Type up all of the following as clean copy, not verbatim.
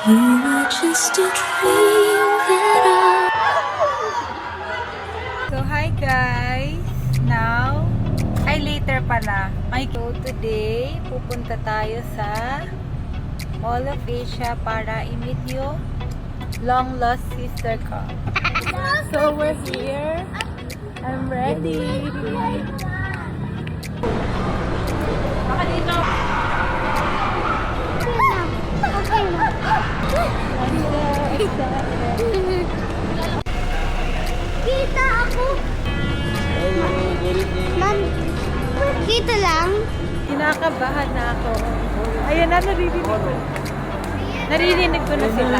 You were just a dream that So hi guys, now, later pala. So today, pupunta tayo sa Mall of Asia para i-meet yung long lost sister ko. So we're here. I'm ready. Baka dito. Kita ako. Ma'am, kita lang. Kinakabahan na ako. Ayan na, naririnig ko. Naririnig ko na sila.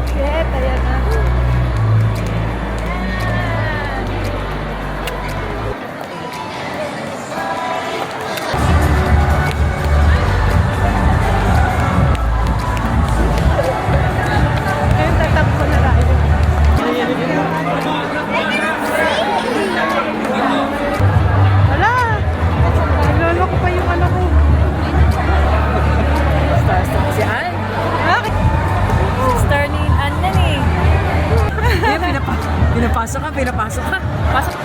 Shit, ayan na. Ayun, tatakbo na tayo. Wala! Nalolo ko pa yung ano ko. Star si Ann? Bakit? Star ni Ann na eh. Pinapasok ka. Pasok.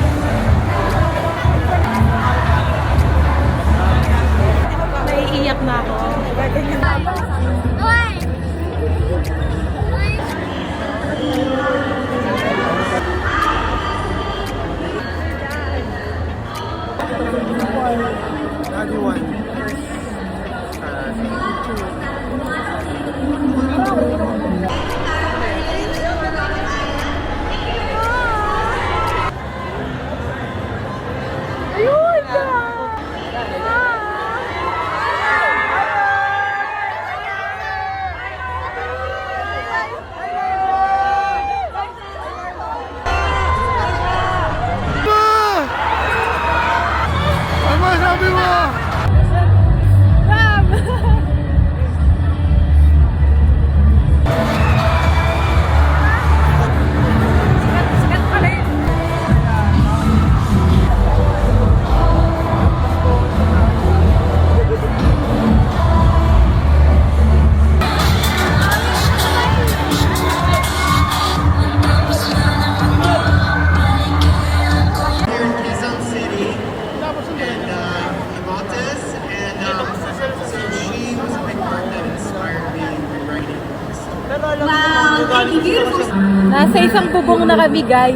Naiiyak na ako. Oy! Nasa isang bubong na kami, guys.